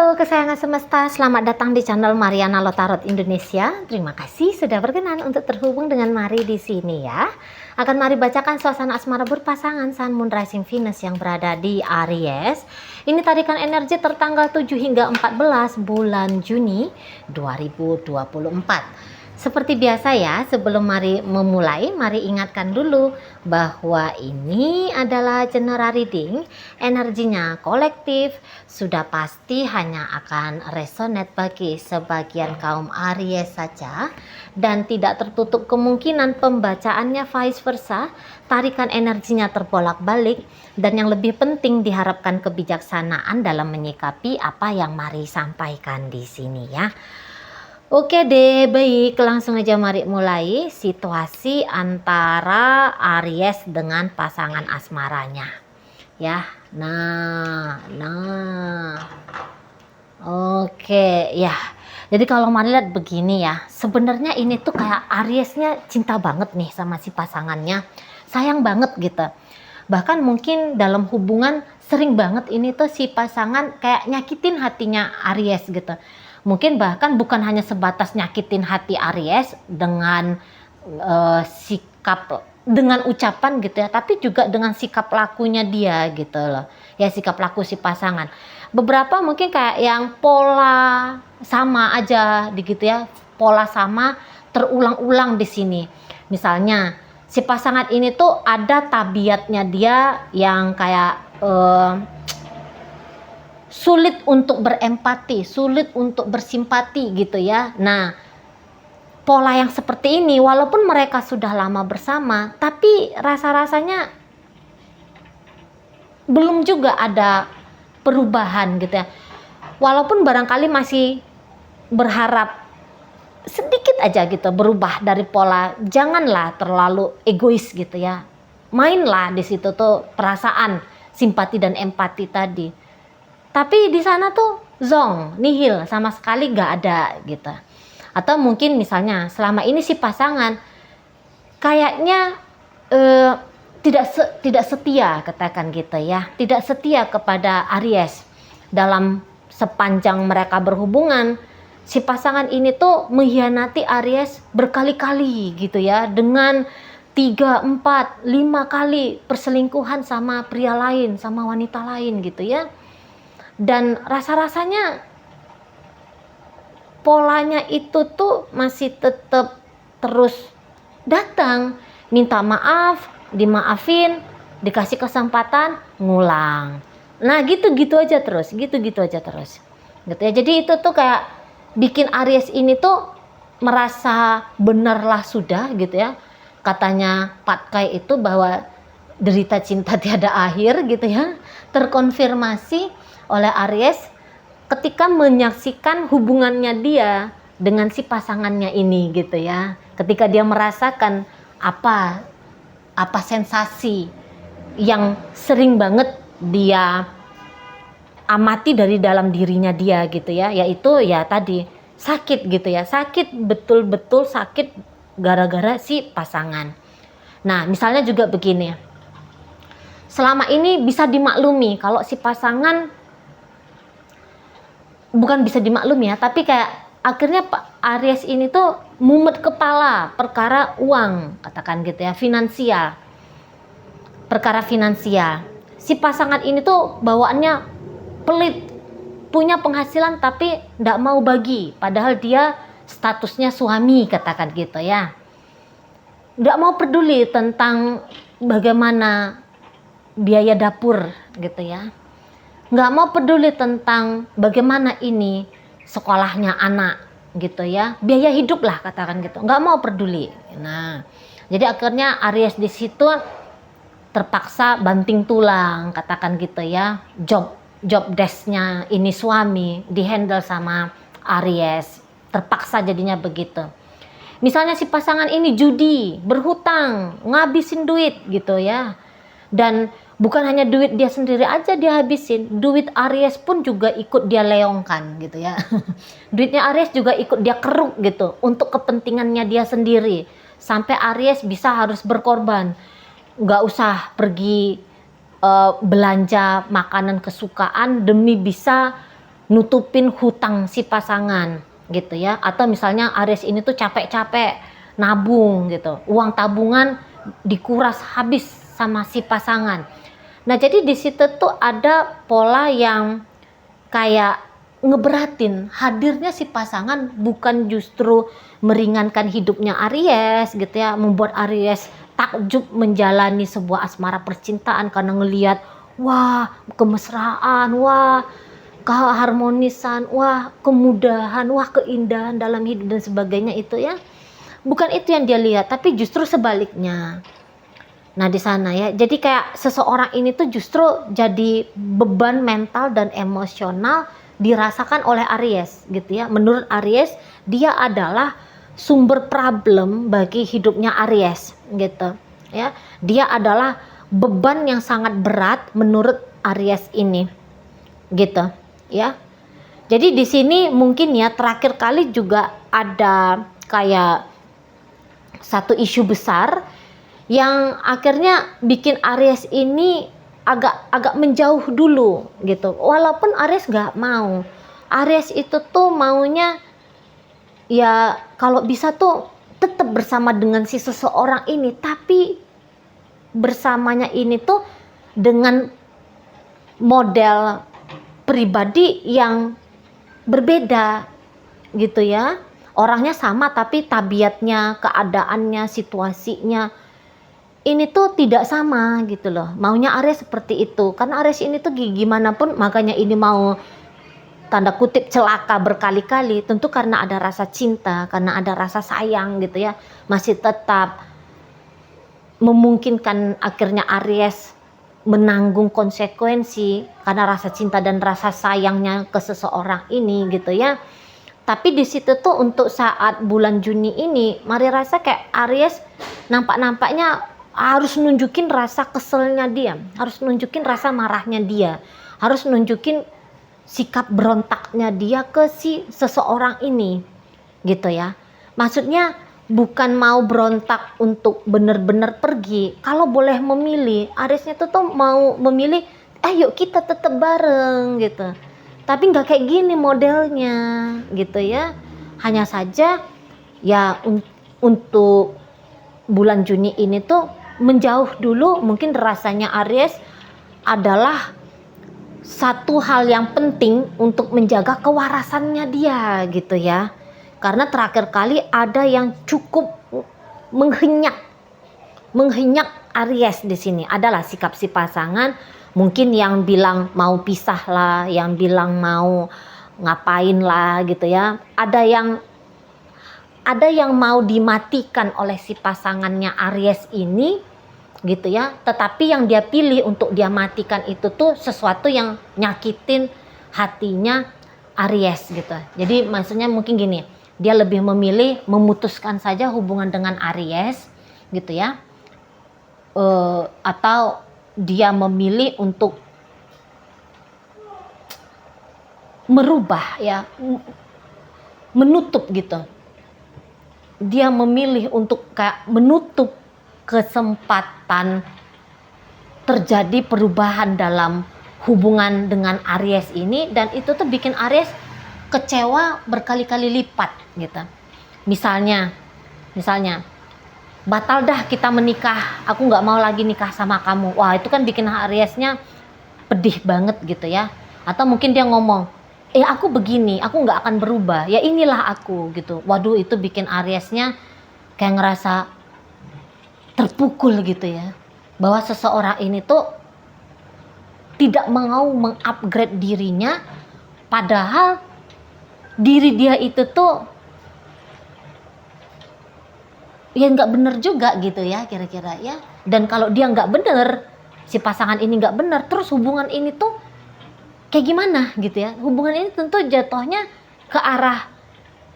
Halo kesayangan semesta, selamat datang di channel Mariana Lotarot Indonesia. Terima kasih sudah berkenan untuk terhubung dengan Mari di sini ya. Akan Mari bacakan suasana asmara berpasangan Sun, Moon, Rising, Venus yang berada di Aries. Ini tarikan energi tertanggal 7 hingga 14 bulan Juni 2024. Seperti biasa ya, sebelum Mari memulai, Mari ingatkan dulu bahwa ini adalah general reading, energinya kolektif, sudah pasti hanya akan resonate bagi sebagian kaum Aries saja, dan tidak tertutup kemungkinan pembacaannya vice versa, tarikan energinya terbolak-balik, dan yang lebih penting diharapkan kebijaksanaan dalam menyikapi apa yang Mari sampaikan di sini ya. Oke deh, baik, langsung aja Mari mulai situasi antara Aries dengan pasangan asmaranya ya. Oke ya. Jadi kalau Mari lihat begini ya, sebenarnya ini tuh kayak Ariesnya cinta banget nih sama si pasangannya, sayang banget gitu. Bahkan mungkin dalam hubungan sering banget ini tuh si pasangan kayak nyakitin hatinya Aries gitu. Mungkin bahkan bukan hanya sebatas nyakitin hati Aries dengan sikap, dengan ucapan gitu ya, tapi juga dengan sikap lakunya dia gitu loh. Ya, sikap laku si pasangan. Beberapa mungkin kayak yang pola sama aja gitu ya, pola sama terulang-ulang di sini. Misalnya si pasangan ini tuh ada tabiatnya dia yang kayak sulit untuk berempati, sulit untuk bersimpati gitu ya. Nah, pola yang seperti ini walaupun mereka sudah lama bersama, tapi rasa-rasanya belum juga ada perubahan gitu ya. Walaupun barangkali masih berharap sedikit aja gitu berubah dari pola, janganlah terlalu egois gitu ya. Mainlah di situ tuh perasaan, simpati dan empati tadi. Tapi di sana tuh zong, nihil, sama sekali nggak ada gitu. Atau mungkin misalnya selama ini si pasangan kayaknya tidak setia, katakan gitu ya, tidak setia kepada Aries. Dalam sepanjang mereka berhubungan, si pasangan ini tuh mengkhianati Aries berkali-kali gitu ya, dengan 3, 4, 5 kali perselingkuhan sama pria lain, sama wanita lain gitu ya. Dan rasa-rasanya polanya itu tuh masih tetap terus datang, minta maaf, dimaafin, dikasih kesempatan, ngulang. Nah gitu-gitu aja terus, gitu-gitu aja terus gitu ya. Jadi itu tuh kayak bikin Aries ini tuh merasa benarlah sudah gitu ya. Katanya Patkai itu bahwa derita cinta tiada akhir gitu ya, terkonfirmasi oleh Aries ketika menyaksikan hubungannya dia dengan si pasangannya ini gitu ya. Ketika dia merasakan apa sensasi yang sering banget dia amati dari dalam dirinya dia gitu ya, yaitu ya tadi sakit gitu ya, sakit, betul-betul sakit gara-gara si pasangan. Nah misalnya juga begini, selama ini bisa dimaklumi kalau si pasangan, bukan bisa dimaklumi ya, tapi kayak akhirnya Pak Aries ini tuh mumet kepala perkara uang, katakan gitu ya, finansial, perkara finansial. Si pasangan ini tuh bawaannya pelit, punya penghasilan tapi nggak mau bagi, padahal dia statusnya suami, katakan gitu ya. Nggak mau peduli tentang bagaimana biaya dapur gitu ya. Nggak mau peduli tentang bagaimana ini sekolahnya anak gitu ya, biaya hidup lah katakan gitu, nggak mau peduli. Nah jadi akhirnya Aries di situ terpaksa banting tulang, katakan gitu ya, job desknya ini suami dihandle sama Aries, terpaksa jadinya begitu. Misalnya si pasangan ini judi, berhutang, ngabisin duit gitu ya, dan bukan hanya duit dia sendiri aja dia habisin, duit Aries pun juga ikut dia leongkan gitu ya. Duitnya Aries juga ikut dia keruk gitu untuk kepentingannya dia sendiri, sampai Aries bisa harus berkorban, nggak usah pergi belanja makanan kesukaan demi bisa nutupin hutang si pasangan gitu ya, atau misalnya Aries ini tuh capek-capek nabung gitu, uang tabungan dikuras habis sama si pasangan. Nah jadi di situ tuh ada pola yang kayak ngeberatin, hadirnya si pasangan bukan justru meringankan hidupnya Aries gitu ya, membuat Aries takjub menjalani sebuah asmara percintaan karena ngelihat wah kemesraan, wah keharmonisan, wah kemudahan, wah keindahan dalam hidup dan sebagainya itu ya. Bukan itu yang dia lihat, tapi justru sebaliknya. Nah di sana ya, jadi kayak seseorang ini tuh justru jadi beban mental dan emosional dirasakan oleh Aries gitu ya. Menurut Aries, dia adalah sumber problem bagi hidupnya Aries gitu ya. Dia adalah beban yang sangat berat menurut Aries ini gitu ya. Jadi di sini mungkin ya terakhir kali juga ada kayak satu isu besar yang akhirnya bikin Aries ini agak menjauh dulu gitu. Walaupun Aries nggak mau. Aries itu tuh maunya ya kalau bisa tuh tetap bersama dengan si seseorang ini, tapi bersamanya ini tuh dengan model pribadi yang berbeda gitu ya. Orangnya sama tapi tabiatnya, keadaannya, situasinya ini tuh tidak sama gitu loh. Maunya Aries seperti itu. Karena Aries ini tuh gimana pun, makanya ini mau tanda kutip celaka berkali-kali, tentu karena ada rasa cinta, karena ada rasa sayang gitu ya. Masih tetap memungkinkan akhirnya Aries menanggung konsekuensi karena rasa cinta dan rasa sayangnya ke seseorang ini gitu ya. Tapi di situ tuh untuk saat bulan Juni ini, Mari rasa kayak Aries nampak-nampaknya harus nunjukin rasa keselnya dia, harus nunjukin rasa marahnya dia, harus nunjukin sikap berontaknya dia ke si seseorang ini gitu ya. Maksudnya bukan mau berontak untuk benar-benar pergi. Kalau boleh memilih, Arisnya tuh mau memilih ayo kita tetap bareng gitu, tapi nggak kayak gini modelnya gitu ya. Hanya saja ya untuk bulan Juni ini tuh menjauh dulu. Mungkin rasanya Aries adalah satu hal yang penting untuk menjaga kewarasannya dia gitu ya. Karena terakhir kali ada yang cukup menghenyak Aries di sini adalah sikap si pasangan. Mungkin yang bilang mau pisah lah, yang bilang mau ngapain lah gitu ya. Ada yang mau dimatikan oleh si pasangannya Aries ini gitu ya, tetapi yang dia pilih untuk dia matikan itu tuh sesuatu yang nyakitin hatinya Aries gitu. Jadi maksudnya mungkin gini, dia lebih memilih memutuskan saja hubungan dengan Aries gitu ya, atau dia memilih untuk merubah ya, menutup gitu. Dia memilih untuk kayak menutup kesempatan terjadi perubahan dalam hubungan dengan Aries ini, dan itu tuh bikin Aries kecewa berkali-kali lipat gitu. Misalnya batal dah kita menikah, aku nggak mau lagi nikah sama kamu. Wah itu kan bikin Ariesnya pedih banget gitu ya. Atau mungkin dia ngomong, aku begini, aku nggak akan berubah, ya inilah aku gitu. Waduh itu bikin Ariesnya kayak ngerasa terpukul gitu ya, bahwa seseorang ini tuh tidak mau mengupgrade dirinya, padahal diri dia itu tuh ya nggak bener juga gitu ya kira-kira ya. Dan kalau dia nggak bener, si pasangan ini nggak bener, terus hubungan ini tuh kayak gimana gitu ya. Hubungan ini tentu jatuhnya ke arah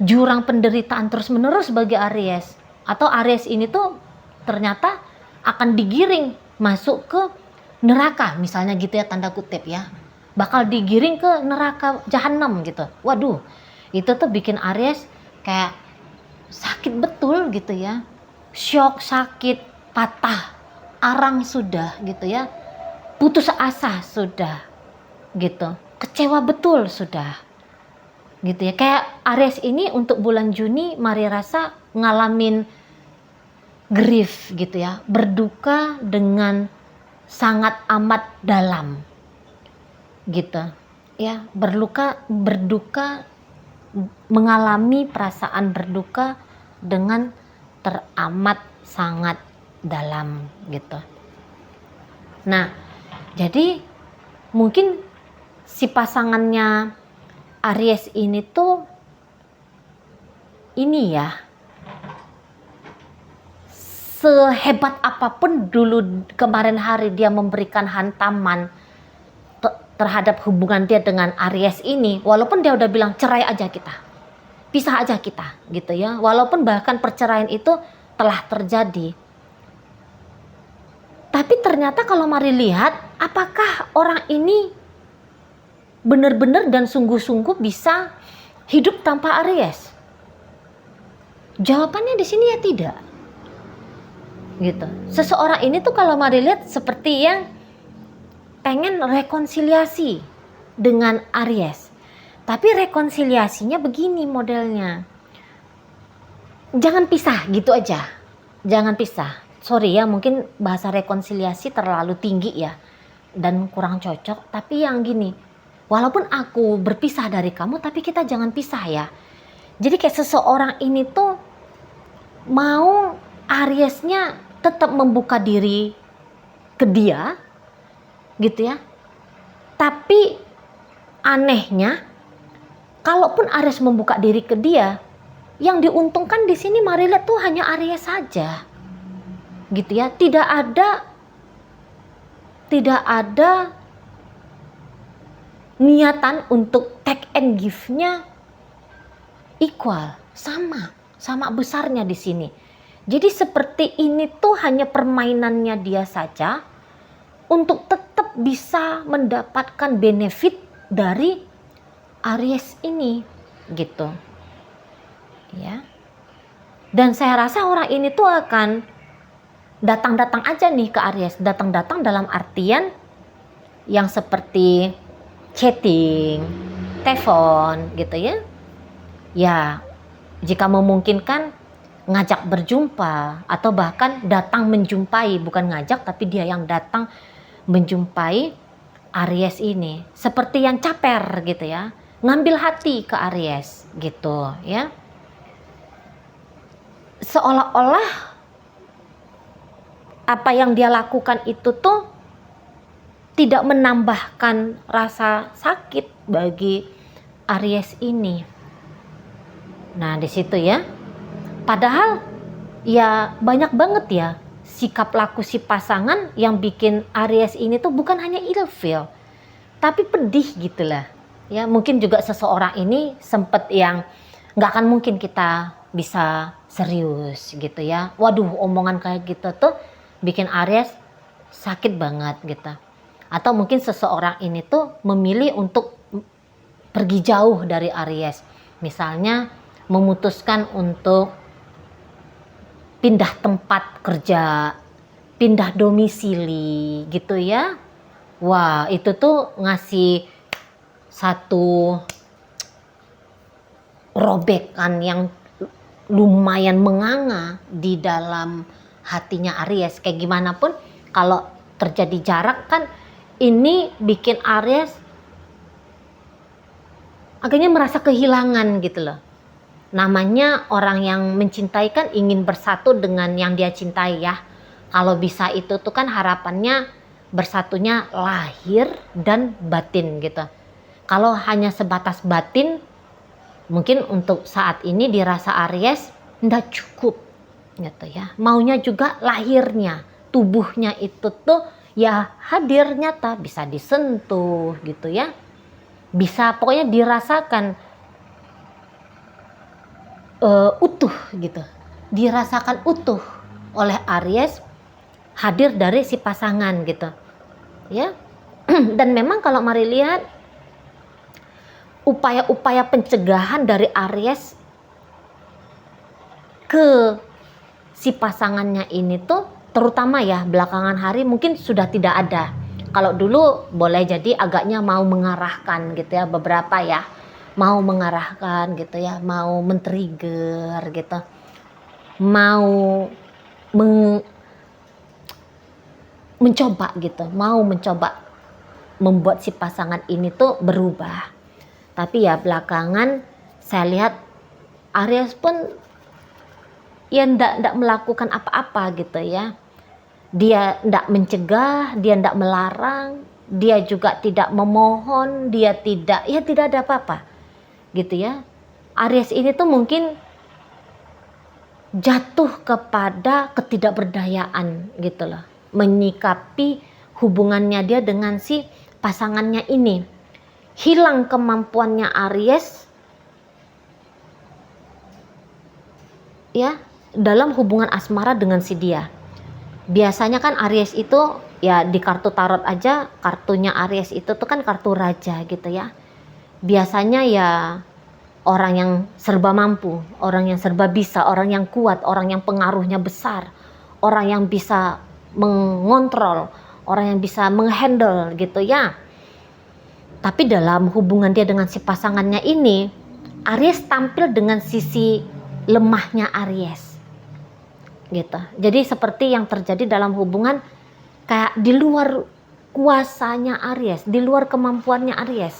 jurang penderitaan terus menerus bagi Aries. Atau Aries ini tuh ternyata akan digiring masuk ke neraka misalnya gitu ya, tanda kutip ya, bakal digiring ke neraka jahanam gitu. Waduh itu tuh bikin Aries kayak sakit betul gitu ya, shock, sakit, patah arang sudah gitu ya, putus asa sudah gitu. kecewa betul sudah. Gitu ya. Kayak Aries ini untuk bulan Juni Mari rasa ngalamin grief gitu ya, berduka dengan sangat amat dalam gitu ya, berduka, mengalami perasaan berduka dengan teramat sangat dalam gitu. Nah, jadi mungkin si pasangannya Aries ini tuh ini ya, sehebat apapun dulu kemarin hari dia memberikan hantaman terhadap hubungan dia dengan Aries ini, walaupun dia udah bilang cerai aja kita, pisah aja kita gitu ya, walaupun bahkan perceraian itu telah terjadi, tapi ternyata kalau Mari lihat apakah orang ini benar-benar dan sungguh-sungguh bisa hidup tanpa Aries? Jawabannya di sini ya tidak. Gitu. Seseorang ini tuh kalau Mari lihat seperti yang pengen rekonsiliasi dengan Aries. Tapi rekonsiliasinya begini modelnya. Jangan pisah gitu aja. Jangan pisah. Sorry ya, mungkin bahasa rekonsiliasi terlalu tinggi ya dan kurang cocok, tapi yang gini. Walaupun aku berpisah dari kamu, tapi kita jangan pisah ya. Jadi kayak seseorang ini tuh mau Ariesnya tetap membuka diri ke dia gitu ya, tapi anehnya kalaupun Aries membuka diri ke dia, yang diuntungkan di sini Mari lihat tuh hanya Aries saja gitu ya, tidak ada niatan untuk take and give-nya equal, sama besarnya di sini. Jadi seperti ini tuh hanya permainannya dia saja untuk tetap bisa mendapatkan benefit dari Aries ini gitu. Ya. Dan saya rasa orang ini tuh akan datang-datang aja nih ke Aries, datang-datang dalam artian yang seperti chatting, telepon gitu ya. Ya, jika memungkinkan ngajak berjumpa atau bahkan datang menjumpai, bukan ngajak tapi dia yang datang menjumpai Aries ini, seperti yang caper gitu ya, ngambil hati ke Aries gitu ya, seolah-olah apa yang dia lakukan itu tuh tidak menambahkan rasa sakit bagi Aries ini. Nah di situ ya. Padahal ya banyak banget ya sikap laku si pasangan yang bikin Aries ini tuh bukan hanya ilfeel, tapi pedih gitulah. Ya mungkin juga seseorang ini sempet yang nggak akan mungkin kita bisa serius gitu ya. Waduh, omongan kayak gitu tuh bikin Aries sakit banget gitu. Atau mungkin seseorang ini tuh memilih untuk pergi jauh dari Aries. Misalnya memutuskan untuk pindah tempat kerja, pindah domisili gitu ya. Wah, itu tuh ngasih satu robekan yang lumayan menganga di dalam hatinya Aries. Kayak gimana pun kalau terjadi jarak kan ini bikin Aries akhirnya merasa kehilangan gitu loh. Namanya orang yang mencintai kan ingin bersatu dengan yang dia cintai ya. Kalau bisa itu tuh kan harapannya bersatunya lahir dan batin gitu. Kalau hanya sebatas batin, mungkin untuk saat ini dirasa Aries nggak cukup gitu ya. Maunya juga lahirnya, tubuhnya itu tuh ya hadir nyata, bisa disentuh gitu ya. Bisa pokoknya dirasakan utuh gitu, dirasakan utuh oleh Aries hadir dari si pasangan gitu ya. Dan memang kalau Mari lihat upaya-upaya pencegahan dari Aries ke si pasangannya ini tuh terutama ya belakangan hari mungkin sudah tidak ada, Kalau dulu boleh jadi agaknya mau mengarahkan gitu ya, beberapa ya, mau mengarahkan gitu ya, mau men-trigger gitu, mau mencoba gitu, mau mencoba membuat si pasangan ini tuh berubah. Tapi ya belakangan saya lihat Aries pun ya ndak melakukan apa-apa gitu ya. Dia ndak mencegah, dia ndak melarang, dia juga tidak memohon, dia tidak ada apa-apa gitu ya. Aries ini tuh mungkin jatuh kepada ketidakberdayaan gitu loh, menyikapi hubungannya dia dengan si pasangannya ini. Hilang kemampuannya Aries ya dalam hubungan asmara dengan si dia. Biasanya kan Aries itu ya di kartu tarot aja, kartunya Aries itu tuh kan kartu raja gitu ya. Biasanya ya orang yang serba mampu, orang yang serba bisa, orang yang kuat, orang yang pengaruhnya besar, orang yang bisa mengontrol, orang yang bisa menghandle gitu ya. Tapi dalam hubungan dia dengan si pasangannya ini, Aries tampil dengan sisi lemahnya Aries gitu. Jadi seperti yang terjadi dalam hubungan kayak di luar kuasanya Aries, di luar kemampuannya Aries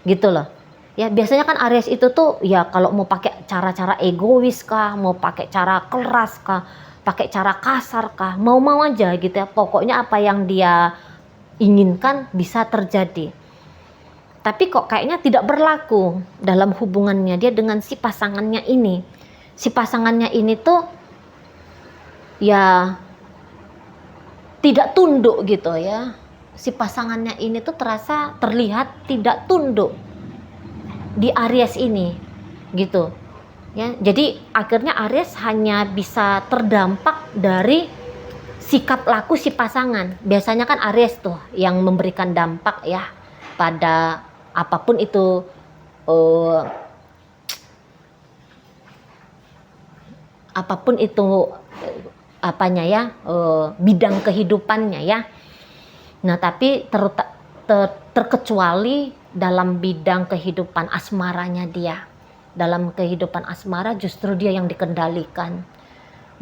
gitu loh. Ya biasanya kan Aries itu tuh ya kalau mau pakai cara-cara egois kah, mau pakai cara keras kah, pakai cara kasar kah, mau-mau aja gitu ya. Pokoknya apa yang dia inginkan bisa terjadi. Tapi kok kayaknya tidak berlaku dalam hubungannya dia dengan si pasangannya ini. Si pasangannya ini tuh ya tidak tunduk gitu ya. Si pasangannya ini tuh terlihat tidak tunduk di Aries ini gitu ya. Jadi akhirnya Aries hanya bisa terdampak dari sikap laku si pasangan. Biasanya kan Aries tuh yang memberikan dampak ya pada apapun itu apanya ya, bidang kehidupannya ya. Nah tapi terkecuali dalam bidang kehidupan asmaranya dia. Dalam kehidupan asmara justru dia yang dikendalikan,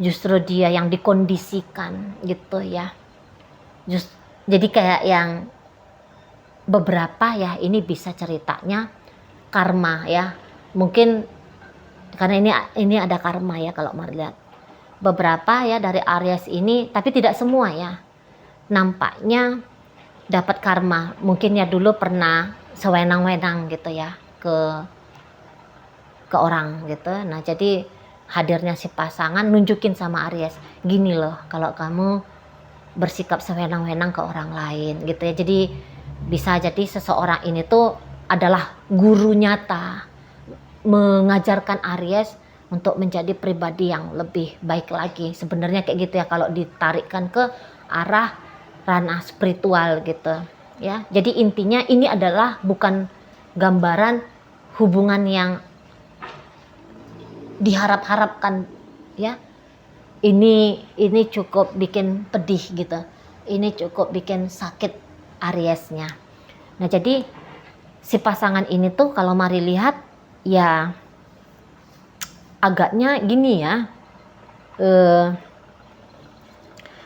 justru dia yang dikondisikan gitu ya. Jadi kayak yang beberapa ya, ini bisa ceritanya karma ya, mungkin karena ini ada karma ya kalau mau lihat. Beberapa ya dari Aries ini, tapi tidak semua ya, nampaknya dapat karma. Mungkin ya dulu pernah sewenang-wenang gitu ya ke orang gitu. Nah jadi hadirnya si pasangan nunjukin sama Aries, gini loh kalau kamu bersikap sewenang-wenang ke orang lain gitu ya. Jadi bisa jadi seseorang ini tuh adalah guru nyata mengajarkan Aries untuk menjadi pribadi yang lebih baik lagi. Sebenarnya kayak gitu ya kalau ditarikkan ke arah ranah spiritual gitu ya. Jadi intinya ini adalah bukan gambaran hubungan yang diharap-harapkan ya. Ini cukup bikin pedih gitu. Ini cukup bikin sakit Ariesnya. Nah jadi si pasangan ini tuh kalau mari lihat ya agaknya gini ya,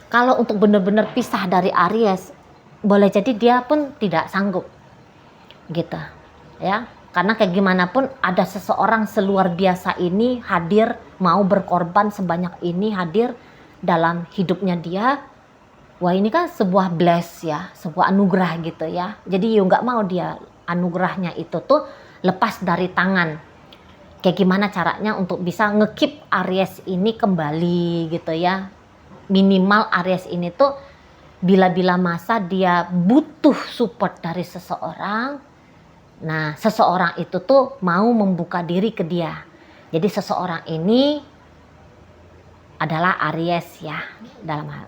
kalau untuk benar-benar pisah dari Aries boleh jadi dia pun tidak sanggup gitu ya, karena kayak gimana pun ada seseorang seluar biasa ini hadir, mau berkorban sebanyak ini hadir dalam hidupnya dia. Wah ini kan sebuah bless ya, sebuah anugerah gitu ya. Jadi yuk nggak mau dia anugerahnya itu tuh lepas dari tangan. Kayak gimana caranya untuk bisa nge-keep Aries ini kembali gitu ya. Minimal Aries ini tuh bila-bila masa dia butuh support dari seseorang. Nah seseorang itu tuh mau membuka diri ke dia. Jadi seseorang ini adalah Aries ya dalam hal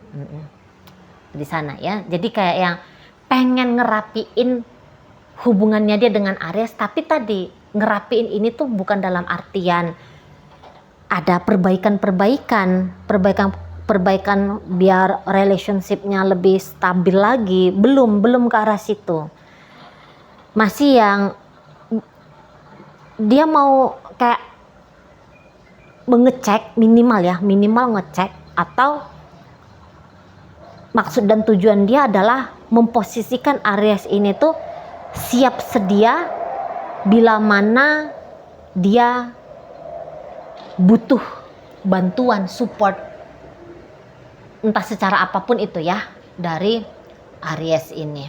di sana ya. Jadi kayak yang pengen ngerapiin hubungannya dia dengan Aries, tapi tadi ngerapiin ini tuh bukan dalam artian ada perbaikan perbaikan biar relationship-nya lebih stabil lagi, belum ke arah situ. Masih yang dia mau kayak mengecek minimal ngecek, atau maksud dan tujuan dia adalah memposisikan Aries ini tuh siap sedia bila mana dia butuh bantuan, support, entah secara apapun itu ya, dari Aries ini.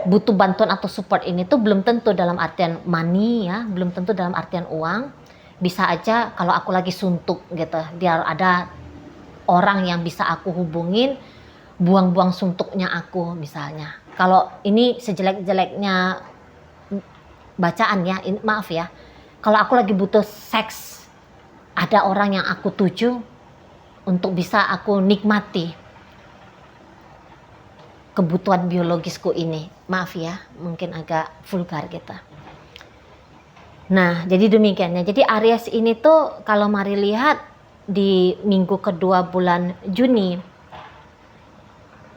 Butuh bantuan atau support ini tuh belum tentu dalam artian money ya, belum tentu dalam artian uang. Bisa aja kalau aku lagi suntuk gitu, biar ada orang yang bisa aku hubungin, buang-buang suntuknya aku misalnya. Kalau ini sejelek-jeleknya bacaan ya, ini, maaf ya. Kalau aku lagi butuh seks, ada orang yang aku tuju untuk bisa aku nikmati kebutuhan biologisku ini. Maaf ya, mungkin agak vulgar gitu. Nah, jadi demikiannya. Jadi Aries ini tuh kalau mari lihat di minggu kedua bulan Juni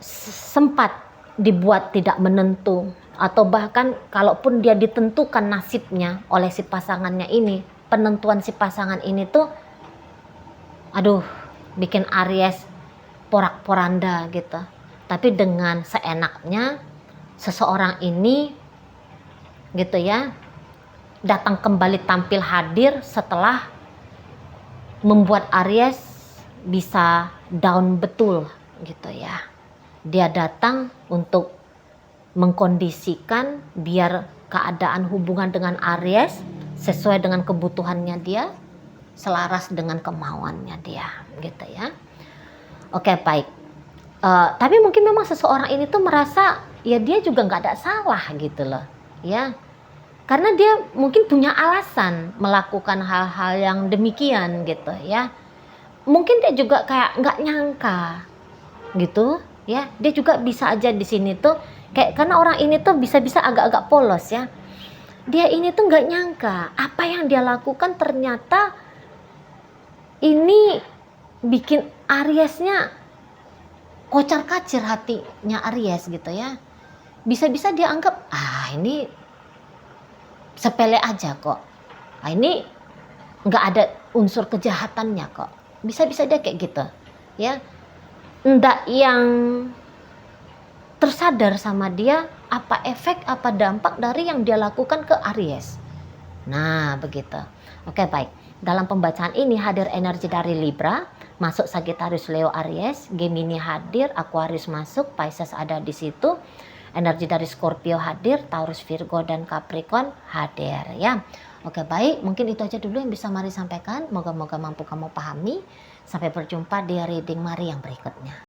sempat dibuat tidak menentu, atau bahkan kalaupun dia ditentukan nasibnya oleh si pasangannya ini, penentuan si pasangan ini tuh aduh bikin Aries porak-poranda gitu. Tapi dengan seenaknya seseorang ini gitu ya, datang kembali tampil hadir setelah membuat Aries bisa down betul gitu ya. Dia datang untuk mengkondisikan biar keadaan hubungan dengan Aries sesuai dengan kebutuhannya dia, selaras dengan kemauannya dia gitu ya. Oke, baik. Tapi mungkin memang seseorang ini tuh merasa ya dia juga nggak ada salah gitu loh ya, karena dia mungkin punya alasan melakukan hal-hal yang demikian gitu ya. Mungkin dia juga kayak nggak nyangka gitu ya, dia juga bisa aja di sini tuh kayak, karena orang ini tuh bisa-bisa agak-agak polos ya, dia ini tuh nggak nyangka apa yang dia lakukan ternyata ini bikin Ariesnya kocar-kacir hatinya Aries gitu ya. Bisa-bisa dia anggap ini sepele aja kok, ini nggak ada unsur kejahatannya kok, bisa-bisa dia kayak gitu ya. Ndak yang tersadar sama dia apa efek, apa dampak dari yang dia lakukan ke Aries. Nah begitu. Oke, baik. Dalam pembacaan ini hadir energi dari Libra, masuk Sagittarius, Leo, Aries, Gemini hadir, Aquarius masuk, Pisces ada di situ. Energi dari Scorpio hadir, Taurus, Virgo, dan Capricorn hadir ya. Oke, baik, mungkin itu aja dulu yang bisa Mari sampaikan. Moga-moga mampu kamu pahami. Sampai berjumpa di reading Mari yang berikutnya.